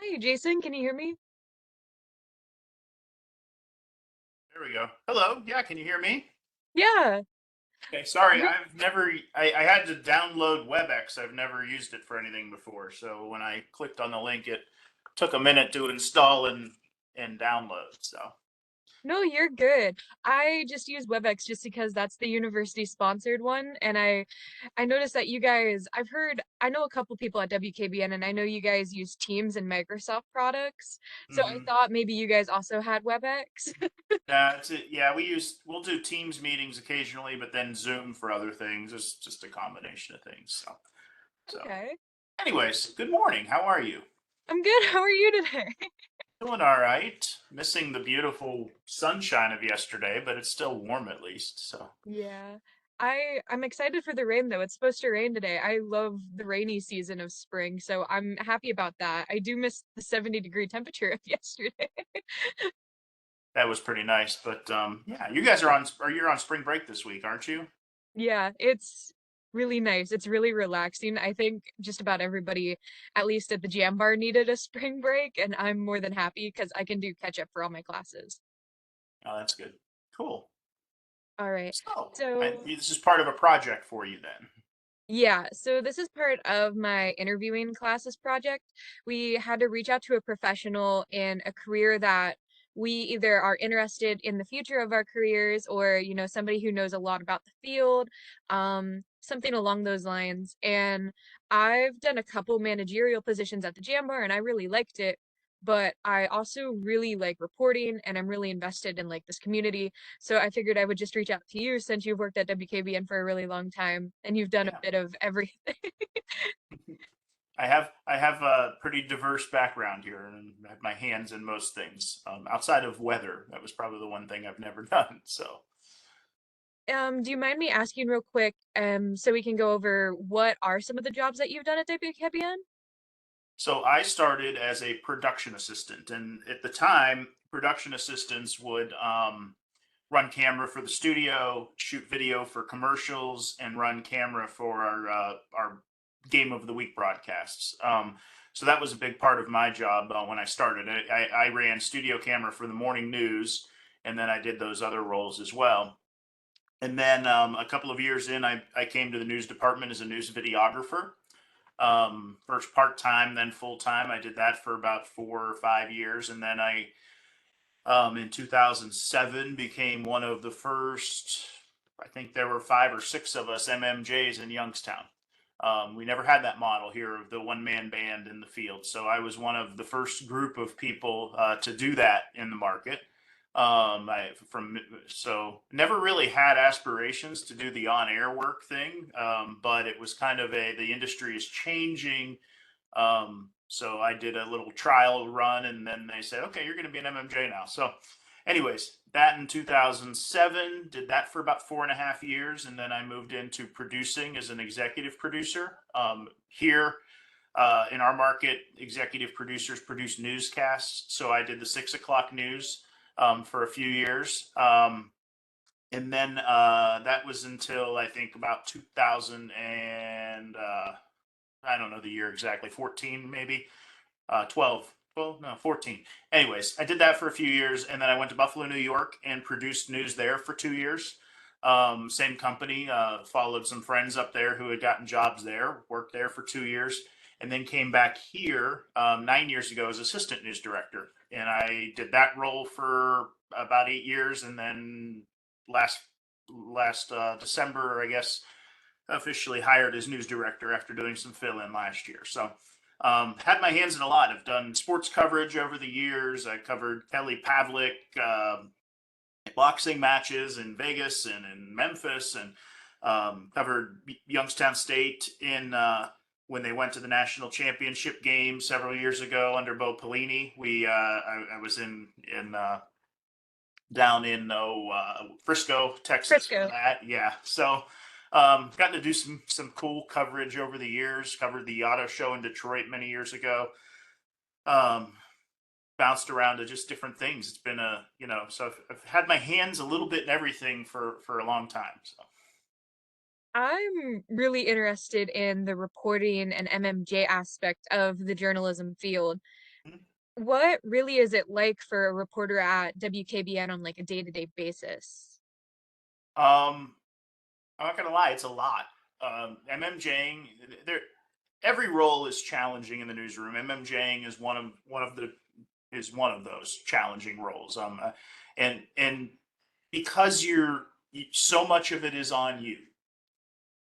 Hey, Jason, can you hear me? There we go. Hello. Yeah, can you hear me? Yeah. Okay, sorry, Re- I had to download WebEx. I've never used it for anything before. So when I clicked on the link, it took a minute to install and download. So No, you're good. I just use WebEx just because that's the university sponsored one, and I noticed that you guys, I know a couple people at WKBN, and I know you guys use Teams and Microsoft products. So I hmm thought maybe you guys also had WebEx. that's it. Yeah, we'll do Teams meetings occasionally, but then Zoom for other things. It's just a combination of things. So Okay. anyways, good morning. How are you? I'm good. How are you today? Doing all right. Missing the beautiful sunshine of yesterday, but it's still warm at least. So Yeah. I'm excited for the rain though. It's supposed to rain today. I love the rainy season of spring, so I'm happy about that. I do miss the 70-degree temperature of yesterday. that was pretty nice. But yeah, you guys you're on spring break this week, aren't you? Yeah, it's really nice. It's really relaxing. I think just about everybody, at least at the jam bar, needed a spring break, and I'm more than happy because I can do catch up for all my classes. Oh, that's good. Cool. All right. So, This is part of a project for you then. yeah, so this is part of my interviewing classes project. We had to reach out to a professional in a career that we either are interested in the future of our careers or, somebody who knows a lot about the field, something along those lines. And I've done a couple managerial positions at the Jam Bar and I really liked it, but I also really like reporting and I'm really invested in like this community. So I figured I would just reach out to you since you've worked at WKBN for a really long time and you've done a Yeah. bit of everything. I have a pretty diverse background here and I have my hands in most things. Outside of weather, that was probably the one thing I've never done. Do you mind me asking real quick, so we can go over what are some of the jobs that you've done at WKBN? So I started as a production assistant, and at the time, production assistants would run camera for the studio, shoot video for commercials, and run camera for our game of the week broadcasts. So that was a big part of my job when I started. I ran studio camera for the morning news, and then I did those other roles as well. And then a couple of years in, I came to the news department as a news videographer. First part time, then full time. I did that for about 4 or 5 years, and then in 2007 became one of the first. I think there were 5 or 6 of us MMJs in Youngstown. We never had that model here of the one man band in the field, so I was one of the first group of people to do that in the market. I from so never really had aspirations to do the on air work thing, but it was kind of the industry is changing, so I did a little trial run, and then they said, "Okay, you're going to be an MMJ now." So, anyways, that in 2007, did that for about 4.5 years, and then I moved into producing as an executive producer. Here in our market, executive producers produce newscasts, so I did the 6 o'clock news for a few years. And then that was until I think about 2000 and I don't know the year exactly, 14 maybe, 12, well, no, 14. Anyways, I did that for a few years, and then I went to Buffalo, New York, and produced news there for 2 years. Same company, followed some friends up there who had gotten jobs there, worked there for 2 years, and then came back here 9 years ago as assistant news director. And I did that role for about 8 years, and then last last December, I guess, officially hired as news director after doing some fill in last year. So, had my hands in a lot. I've done sports coverage over the years. I covered Kelly Pavlik boxing matches in Vegas and in Memphis, and covered Youngstown State in when they went to the national championship game several years ago under Bo Pelini. I was in down in Frisco, Texas for Frisco. that. Yeah, so gotten to do some cool coverage over the years. Covered the auto show in Detroit many years ago. Um, Bounced around to just different things. It's been so I've had my hands a little bit in everything for a long time. So I'm really interested in the reporting and MMJ aspect of the journalism field. What really is it like for a reporter at WKBN on like a day-to-day basis? Um, I'm not gonna lie, it's a lot. MMJing, there, every role is challenging in the newsroom. MMJing is one of those challenging roles. And because so much of it is on you.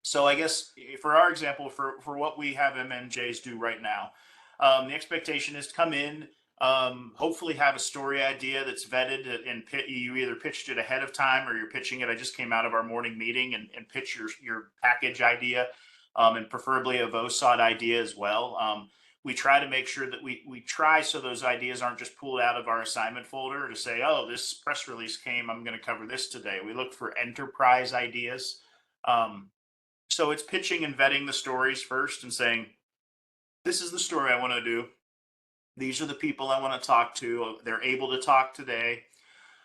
So I guess for our example, for what we have MMJs do right now, the expectation is to come in, hopefully have a story idea that's vetted, and you either pitched it ahead of time or you're pitching it. I just came out of our morning meeting and pitch your package idea, and preferably a VOSOT idea as well. We try to make sure that we try so those ideas aren't just pulled out of our assignment folder to say, oh, this press release came, I'm going to cover this today. We look for enterprise ideas. Um, so it's pitching and vetting the stories first and saying, this is the story I want to do. These are the people I want to talk to. They're able to talk today.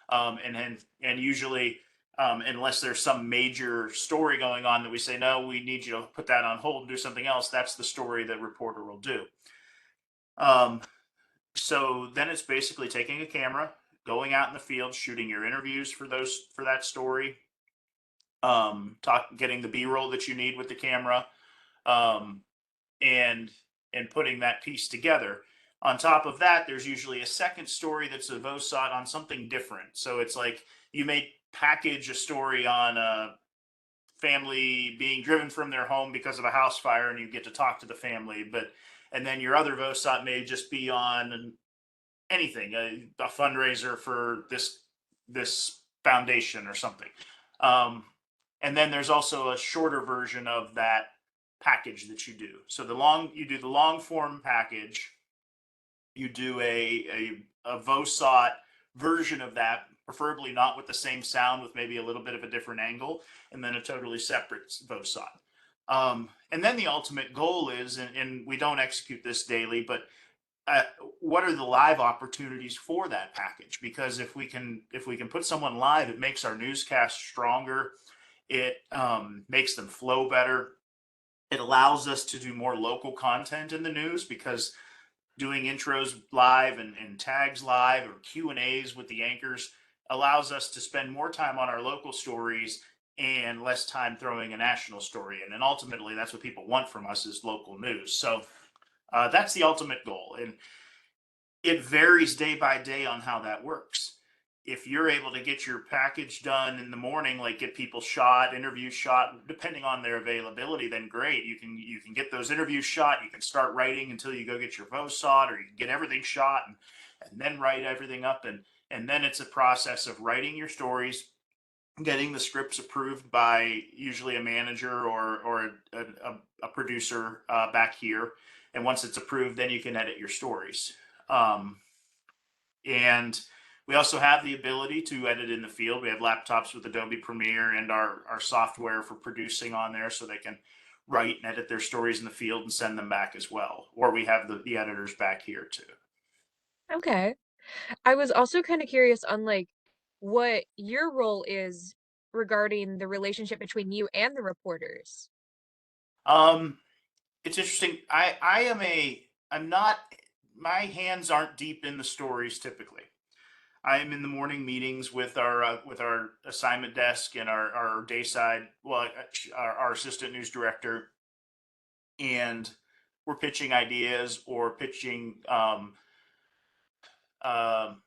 And usually, unless there's some major story going on that we say, no, we need you to put that on hold and do something else, that's the story that reporter will do. Um, so then it's basically taking a camera, going out in the field, shooting your interviews for that story, getting the B-roll that you need with the camera, um, and putting that piece together. On top of that, there's usually a second story that's a VOSOT on something different. So it's like you may package a story on a family being driven from their home because of a house fire, and you get to talk to the family. And then your other VOSOT may just be on anything, a fundraiser for this foundation or something. Um, and then there's also a shorter version of that package that you do. So you do the long form package, you do a VOSOT version of that, preferably not with the same sound, with maybe a little bit of a different angle, and then a totally separate VOSOT. And then the ultimate goal is, and we don't execute this daily, but uh, what are the live opportunities for that package? Because if we can put someone live, it makes our newscast stronger. It makes them flow better. It allows us to do more local content in the news because doing intros live and tags live or Q and A's with the anchors allows us to spend more time on our local stories and less time throwing a national story in. And ultimately, that's what people want from us is local news. So that's the ultimate goal. And it varies day by day on how that works. If you're able to get your package done in the morning, like get people shot, interviews shot, depending on their availability, then great. You can get those interviews shot. You can start writing until you go get your VOSOT, or you can get everything shot and then write everything up. And then it's a process of writing your stories, getting the scripts approved by usually a manager or a producer back here. And once it's approved, then you can edit your stories. Um, and we also have the ability to edit in the field. We have laptops with Adobe Premiere and our software for producing on there, so they can write and edit their stories in the field and send them back as well. Or we have the editors back here too. Okay. I was also kind of curious on like what your role is regarding the relationship between you and the reporters. Um, it's interesting. I'm not, my hands aren't deep in the stories typically. I am in the morning meetings with our assignment desk and our dayside, well, our assistant news director, and we're pitching ideas or pitching, um, I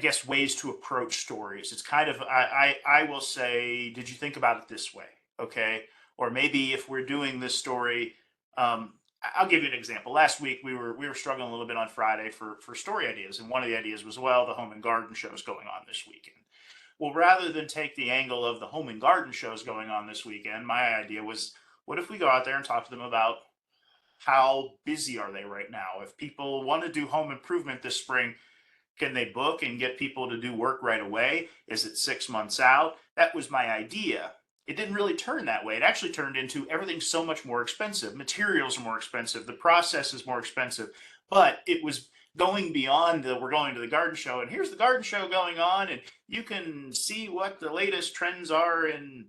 guess, ways to approach stories. It's kind of I will say, did you think about it this way? Okay, or maybe if we're doing this story, I'll give you an example. Last week we were struggling a little bit on Friday for story ideas, and one of the ideas was, well, the home and garden show is going on this weekend. Well, rather than take the angle of the home and garden shows going on this weekend, my idea was, what if we go out there and talk to them about how busy are they right now? If people want to do home improvement this spring, can they book and get people to do work right away? Is it 6 months out? That was my idea. It didn't really turn that way. It actually turned into everything's so much more expensive. Materials are more expensive. The process is more expensive. But it was going beyond we're going to the garden show and here's the garden show going on and you can see what the latest trends are in,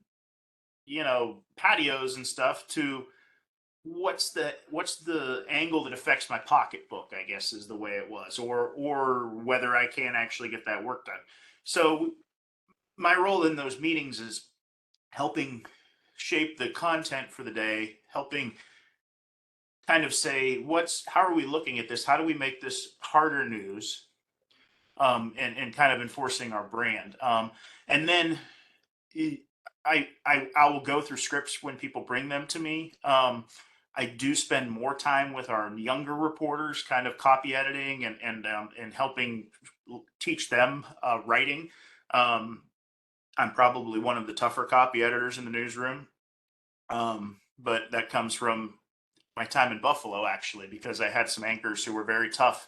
patios and stuff, to what's the angle that affects my pocketbook, I guess is the way it was, or whether I can actually get that work done. So my role in those meetings is helping shape the content for the day, helping kind of say what's how are we looking at this, how do we make this harder news, and kind of enforcing our brand. And then I will go through scripts when people bring them to me. I do spend more time with our younger reporters, kind of copy editing and helping teach them writing. Um, I'm probably one of the tougher copy editors in the newsroom, but that comes from my time in Buffalo, actually, because I had some anchors who were very tough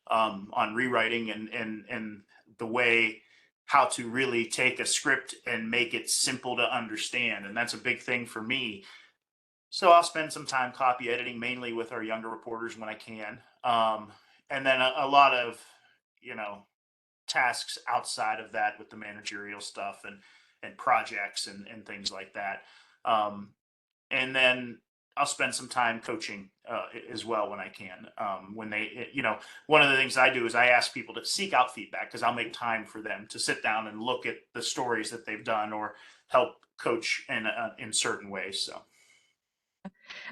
on rewriting and the way how to really take a script and make it simple to understand, and that's a big thing for me. So I'll spend some time copy editing, mainly with our younger reporters when I can, and then a lot of you know tasks outside of that with the managerial stuff and projects and things like that. Um, and then I'll spend some time coaching as well when I can. When one of the things I do is I ask people to seek out feedback because I'll make time for them to sit down and look at the stories that they've done or help coach in certain ways. So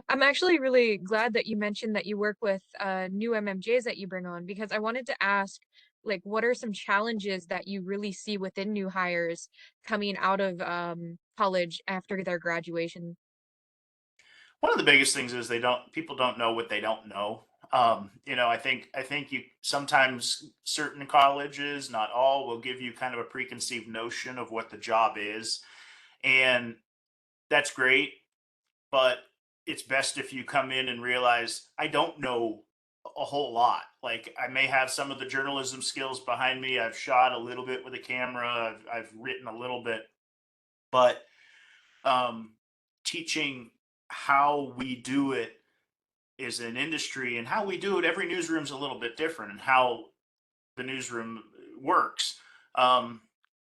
I'm actually really glad that you mentioned that you work with new MMJs that you bring on because I wanted to ask, like, what are some challenges that you really see within new hires coming out of college after their graduation? one of the biggest things is they don't people don't know what they don't know. I think you sometimes certain colleges, not all, will give you kind of a preconceived notion of what the job is, and that's great. But it's best if you come in and realize I don't know a whole lot. Like I may have some of the journalism skills behind me. I've shot a little bit with a camera. I've written a little bit, but um, teaching how we do it is an industry, and how we do it. Every newsroom's a little bit different, and how the newsroom works. Um,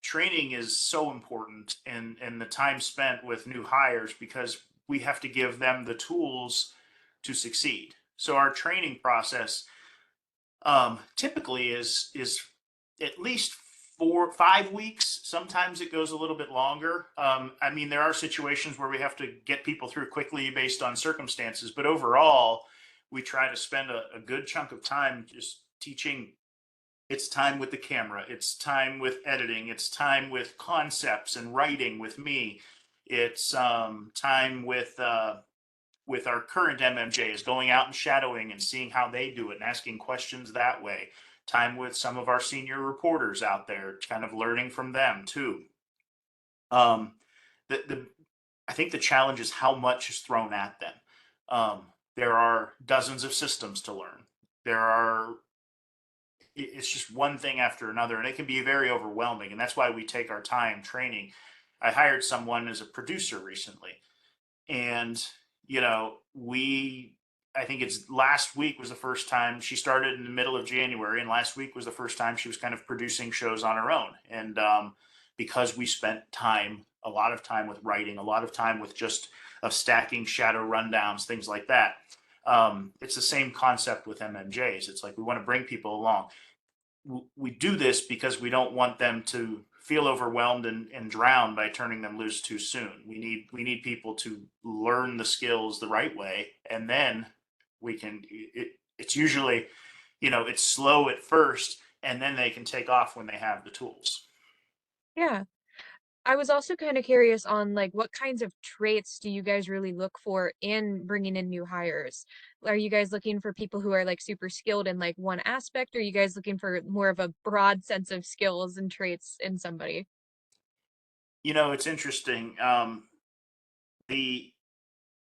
Training is so important, and the time spent with new hires because we have to give them the tools to succeed. So our training process typically is at least 4 5 weeks. Sometimes it goes a little bit longer. I mean, there are situations where we have to get people through quickly based on circumstances, but overall, we try to spend a good chunk of time just teaching. It's time with the camera, it's time with editing, it's time with concepts and writing with me, it's time with our current MMJs, going out and shadowing and seeing how they do it and asking questions that way. Time with some of our senior reporters out there, kind of learning from them too. Um, the I think the challenge is how much is thrown at them. There are dozens of systems to learn. There are it's just one thing after another, and it can be very overwhelming. And that's why we take our time training. I hired someone as a producer recently, and we I think it's last week was the first time she started in the middle of January, and last week was the first time she was kind of producing shows on her own. And because we spent a lot of time with writing, a lot of time with just of stacking shadow rundowns, things like that. It's the same concept with MMJs. It's like we want to bring people along. We do this because we don't want them to feel overwhelmed and drown by turning them loose too soon. We need people to learn the skills the right way, and then it's usually it's slow at first, and then they can take off when they have the tools. Yeah. I was also kind of curious on like what kinds of traits do you guys really look for in bringing in new hires? Are you guys looking for people who are like super skilled in like one aspect, or are you guys looking for more of a broad sense of skills and traits in somebody? It's interesting. The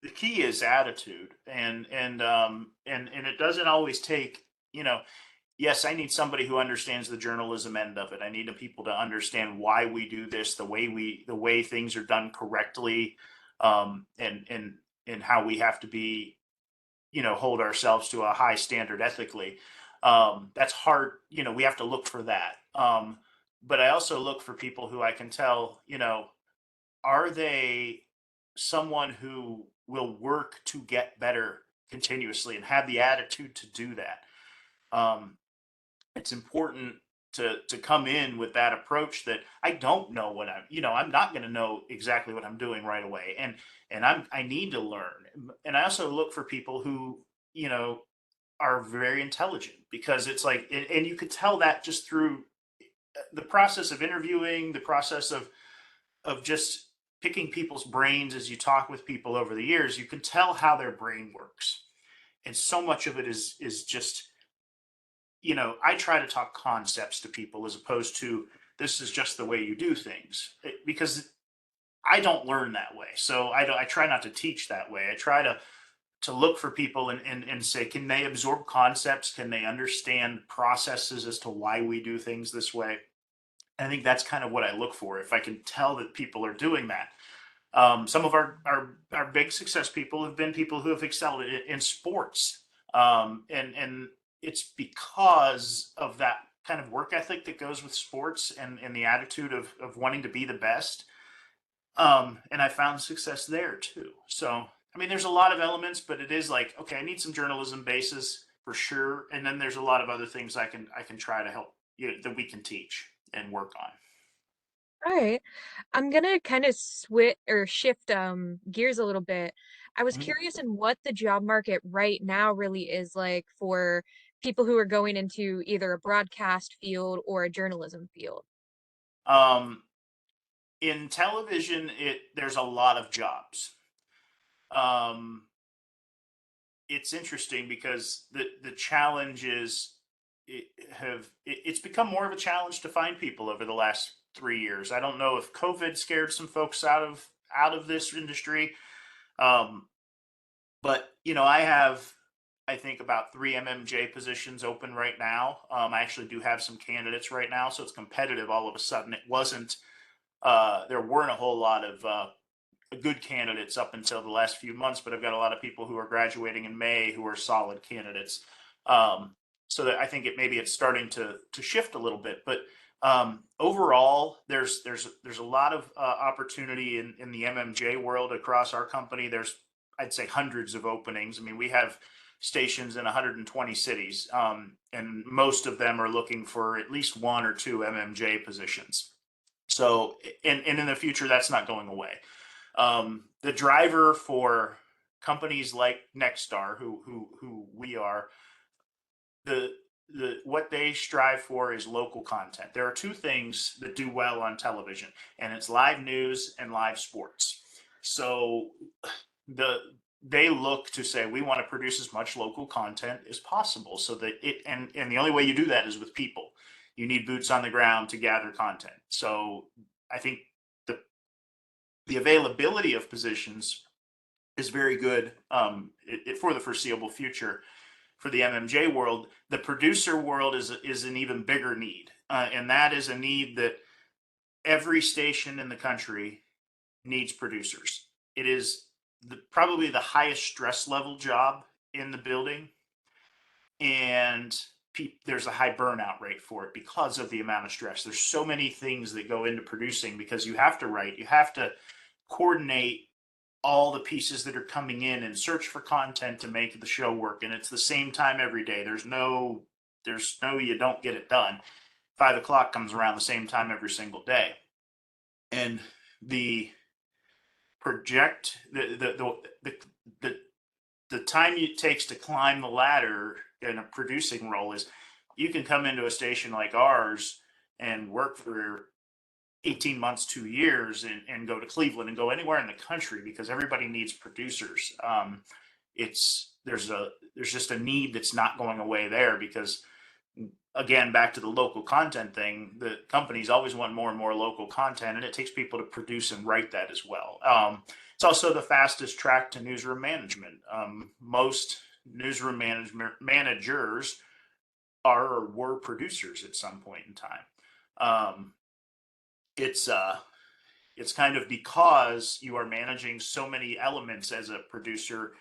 the key is attitude, and it doesn't always take yes, I need somebody who understands the journalism end of it. I need the people to understand why we do this, the way things are done correctly, and how we have to be, hold ourselves to a high standard ethically. That's hard. We have to look for that. But I also look for people who I can tell, are they someone who will work to get better continuously and have the attitude to do that. Um, it's important to come in with that approach that I don't know what I'm not going to know exactly what I'm doing right away, and I need to learn. And I also look for people who, you know, are very intelligent, because it's like, and you could tell that just through the process of interviewing, the process of just picking people's brains as you talk with people over the years. You can tell how their brain works, and so much of it is just, I try to talk concepts to people as opposed to this is just the way you do things. Because I don't learn that way. So I try not to teach that way. I try to look for people and say, can they absorb concepts? Can they understand processes as to why we do things this way? I think that's kind of what I look for. If I can tell that people are doing that. Some of our big success people have been people who have excelled in sports, and it's because of that kind of work ethic that goes with sports, and the attitude of wanting to be the best. And I found success there too. So I mean, there's a lot of elements, but it is like, okay, I need some journalism basis for sure, and then there's a lot of other things I can try to help that we can teach and work on. All right. I'm gonna kind of switch or shift gears a little bit. I was Mhm. curious in what the job market right now really is like for people who are going into either a broadcast field or a journalism field. Um, in television, there's a lot of jobs. Um, it's interesting because the challenge is it's become more of a challenge to find people over the last 3 years. I don't know if COVID scared some folks out of this industry, um, but I have, I think, about three MMJ positions open right now. I actually do have some candidates right now, so it's competitive. All of a sudden, it wasn't. There weren't a whole lot of good candidates up until the last few months, but I've got a lot of people who are graduating in May who are solid candidates. Um, so that I think it's starting to shift a little bit, but overall, there's a lot of opportunity in the MMJ world across our company. There's, I'd say, hundreds of openings. I mean, we have stations in 120 cities, and most of them are looking for at least one or two MMJ positions. So, and in the future, that's not going away. The driver for companies like Nexstar, who we are, the what they strive for is local content. There are two things that do well on television, and it's live news and live sports. So the they look to say we want to produce as much local content as possible, so that and the only way you do that is with people. You need boots on the ground to gather content. So I think the the availability of positions is very good, for the foreseeable future for the MMJ world. The producer world is an even bigger need, and that is a need that every station in the country needs producers. It is probably the highest stress level job in the building, and there's a high burnout rate for it because of the amount of stress. There's so many things that go into producing, because you have to write, you have to coordinate all the pieces that are coming in and search for content to make the show work. And it's the same time every day. There's no you don't get it done. 5 o'clock comes around the same time every single day. And the project the the time it takes to climb the ladder in a producing role is, you can come into a station like ours and work for 18 months, 2 years, and go to Cleveland and go anywhere in the country, because everybody needs producers. There's just a need that's not going away there, because, again, back to the local content thing, the companies always want more and more local content, and it takes people to produce and write that as well. It's also the fastest track to newsroom management. Most newsroom managers are or were producers at some point in time. Um, it's uh, it's kind of because you are managing so many elements as a producer,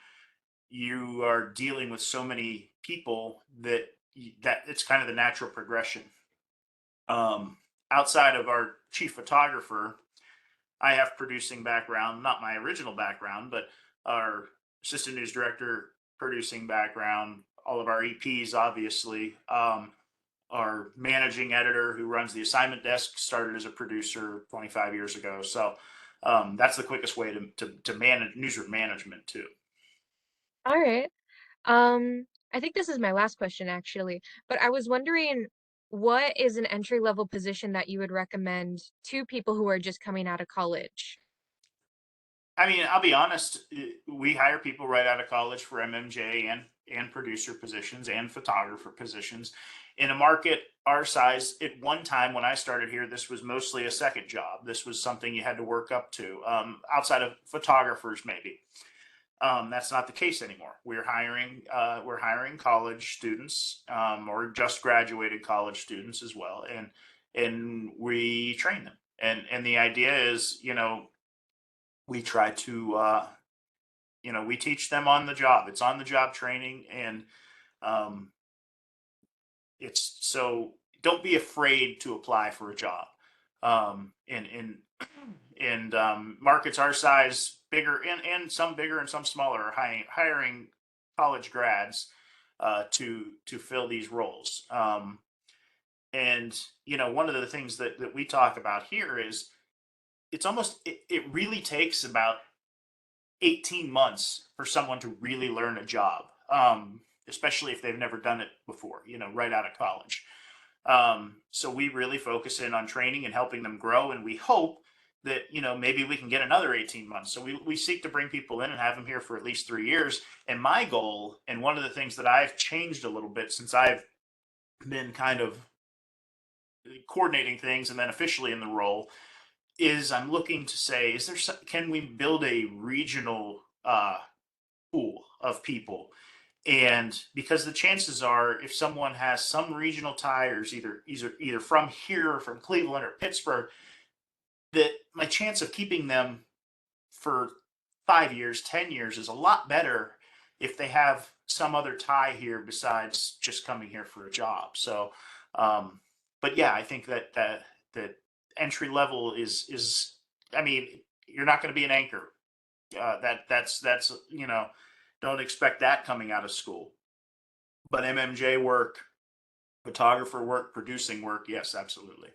you are dealing with so many people that it's kind of the natural progression. um, Outside of our chief photographer, I have producing background, not my original background, but our assistant news director, producing background, all of our EPs, obviously. Our managing editor, who runs the assignment desk, started as a producer 25 years ago. So that's the quickest way to manage newsroom management too. All right. I think this is my last question actually, but I was wondering what is an entry level position that you would recommend to people who are just coming out of college? I mean, I'll be honest. We hire people right out of college for MMJ and producer positions and photographer positions. In a market our size, at one time when I started here, this was mostly a second job. This was something you had to work up to. Outside of photographers, maybe. That's not the case anymore. We're hiring college students, or just graduated college students as well, and we train them. And the idea is, we try to we teach them on the job. It's on the job training, and um, it's so don't be afraid to apply for a job. And markets our size, bigger and some bigger and some smaller, are hiring college grads to fill these roles. And one of the things that we talk about here is it really takes about 18 months for someone to really learn a job, especially if they've never done it before, right out of college. So we really focus in on training and helping them grow. And we hope that, maybe we can get another 18 months. So we seek to bring people in and have them here for at least 3 years. And my goal, and one of the things that I've changed a little bit since I've been kind of coordinating things and then officially in the role, is I'm looking to say, can we build a regional pool of people? And because the chances are, if someone has some regional ties, either from here or from Cleveland or Pittsburgh, that my chance of keeping them for 5 years, 10 years is a lot better if they have some other tie here besides just coming here for a job. So, um, but yeah, I think that entry level is. I mean, you're not going to be an anchor. That's don't expect that coming out of school. But MMJ work, photographer work, producing work, yes, absolutely.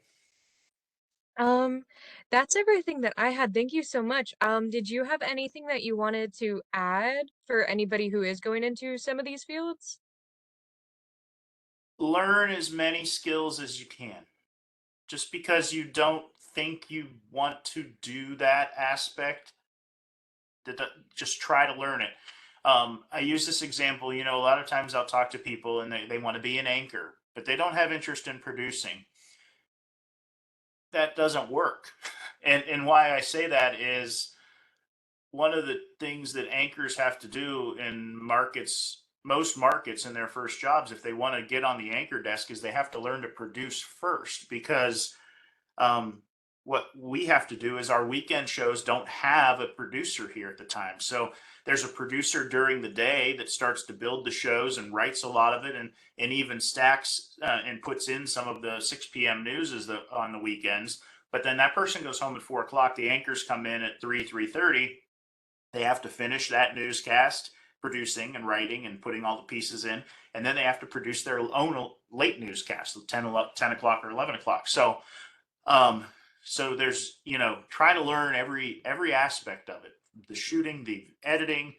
Um, that's everything that I had. Thank you so much. Did you have anything that you wanted to add for anybody who is going into some of these fields? Learn as many skills as you can. Just because you don't think you want to do that aspect, just try to learn it. I use this example. A lot of times I'll talk to people and they want to be an anchor, but they don't have interest in producing. That doesn't work. And why I say that is, one of the things that anchors have to do in most markets in their first jobs, if they want to get on the anchor desk, is they have to learn to produce first. Because um, what we have to do is, our weekend shows don't have a producer here at the time. So there's a producer during the day that starts to build the shows and writes a lot of it, and even stacks and puts in some of the 6 p.m. news on the weekends. But then that person goes home at 4 o'clock. The anchors come in at 3:30. They have to finish that newscast, producing and writing and putting all the pieces in, and then they have to produce their own late newscast, 10 o'clock or 11 o'clock. Um, so there's, try to learn every aspect of it: the shooting, the editing,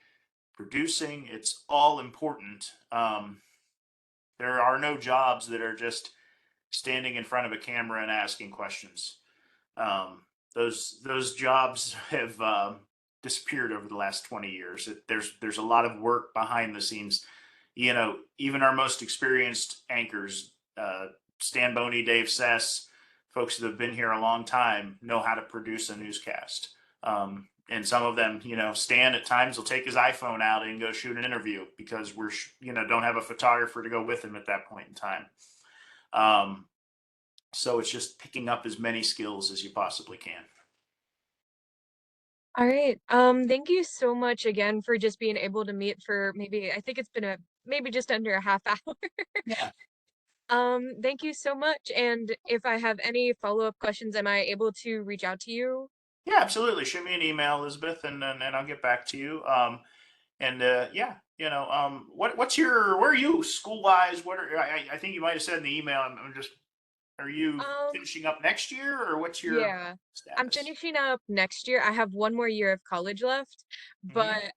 producing. It's all important. There are no jobs that are just standing in front of a camera and asking questions. um, those jobs have disappeared over the last 20 years. There's a lot of work behind the scenes. Even our most experienced anchors, Stan Boney, Dave Sess, folks that have been here a long time, know how to produce a newscast. And some of them, Stan at times will take his iPhone out and go shoot an interview because don't have a photographer to go with him at that point in time. Um, so it's just picking up as many skills as you possibly can. All right. Thank you so much again for just being able to meet for maybe I think it's been a maybe just under a half hour. Yeah. Thank you so much. And if I have any follow-up questions, am I able to reach out to you? Yeah, absolutely. Shoot me an email, Elizabeth, and I'll get back to you. And yeah, what's your where are you school wise? What are I think you might have said in the email. I'm just are you Um, finishing up next year or what's your yeah. I'm status? finishing up next year. I have one more year of college left, Hmm. but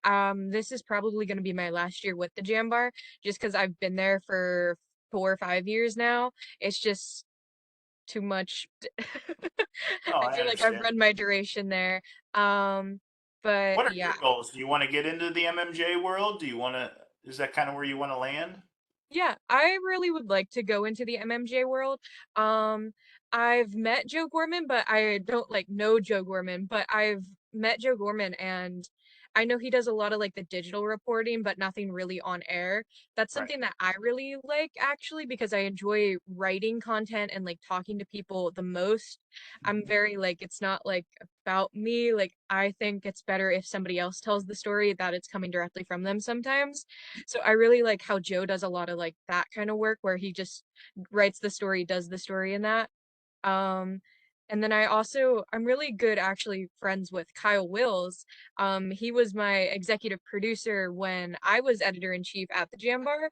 this is probably going to be my last year with the jam bar just because I've been there for 4 or 5 years now. It's just too much. Oh, I I feel like I've understand. run my duration there. Um, but What are yeah, your goals? Do you want to get into the MMJ world? Do you want to? Is that kind of where you want to land? yeah, I really would like to go into the MMJ world. Um, I've met Joe Gorman, but I don't like know Joe Gorman, but I've met Joe Gorman and I know he does a lot of like the digital reporting, but nothing really on air. That's Right. something that I really like actually because I enjoy writing content and like talking to people the most. I'm Hmm. very like it's not like about me. Like I think it's better if somebody else tells the story that it's coming directly from them sometimes. So I really like how Joe does a lot of like that kind of work where he just writes the story, does the story in that. Um, and then I'm really good actually friends with Kyle Wills. He was my executive producer when I was editor in chief at the Jam Bar,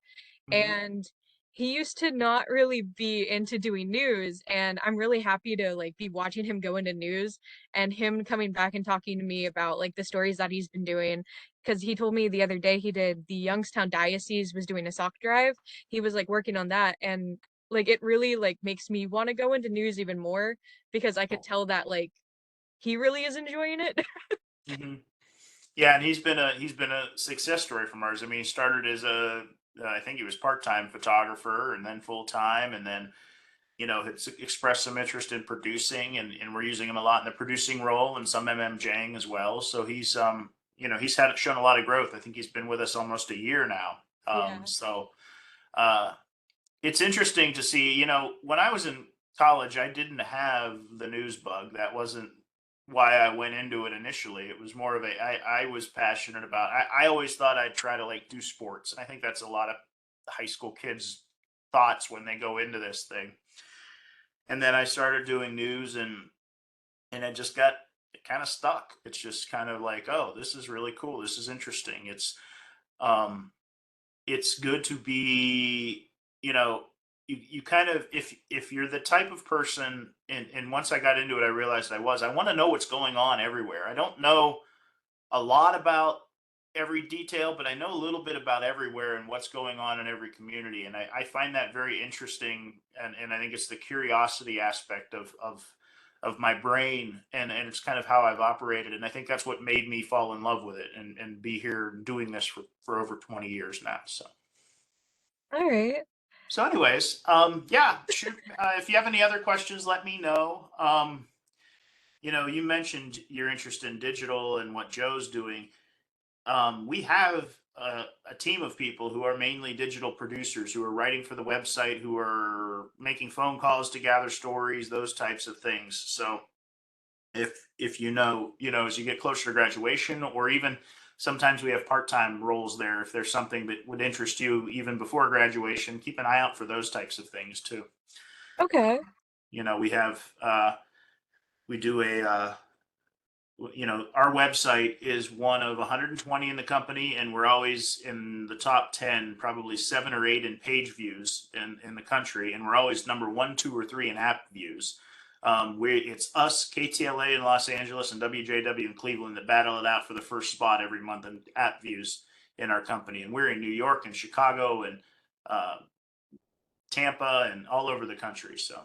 Hmm. and he used to not really be into doing news, and I'm really happy to like be watching him go into news and him coming back and talking to me about like the stories that he's been doing because he told me the other day he did the Youngstown Diocese was doing a sock drive. He was like working on that and like it really like makes me want to go into news even more because I could Cool. tell that like he really is enjoying it. Hmm. Yeah, and he's been a success story from ours. I mean, he started as a I think he was part-time photographer and then full-time, and then had expressed some interest in producing, and we're using him a lot in the producing role and some MMJing as well. So he's had shown a lot of growth. I think he's been with us almost a year now. Yeah. So uh, it's interesting to see. When I was in college, I didn't have the news bug. That wasn't why I went into it initially. It was more of I was passionate about. I always thought I'd try to like do sports, and I think that's a lot of high school kids' thoughts when they go into this thing. And then I started doing news, and it just got kind of stuck. It's just kind of like, oh, this is really cool. This is interesting. Um it's good to be, you know, you kind of if you're the type of person, and once I got into it, I realized I want to know what's going on everywhere. I don't know a lot about every detail, but I know a little bit about everywhere and what's going on in every community. And I find that very interesting. And I think it's the curiosity aspect of my brain. And it's kind of how I've operated. And I think that's what made me fall in love with it and be here doing this for over 20 years now. All right. So anyways, yeah, shoot, if you have any other questions, let me know. You mentioned your interest in digital and what Joe's doing. We have a team of people who are mainly digital producers who are writing for the website, who are making phone calls to gather stories, those types of things. So if as you get closer to graduation, or even sometimes we have part-time roles there, if there's something that would interest you even before graduation, keep an eye out for those types of things too. Okay. We have we do a our website is one of 120 in the company, and we're always in the top 10, probably 7 or 8 in page views in the country, and we're always number 1, 2, or 3 in app views. It's us, KTLA in Los Angeles, and WJW in Cleveland that battle it out for the first spot every month in app views in our company, and we're in New York and Chicago and uh, Tampa and all over the country. So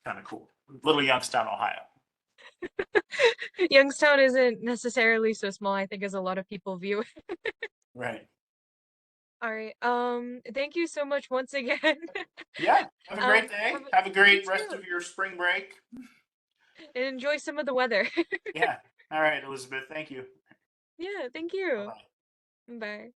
kind of cool. Little Youngstown, Ohio. Youngstown isn't necessarily so small, I think, as a lot of people view it. Right. All right. Thank you so much once again. Yeah. Have a great Have day. a, Have a you great rest too, of your spring break. and enjoy some of the weather. Yeah. All right, Elizabeth. Thank you. Yeah, thank Bye you. bye. Bye.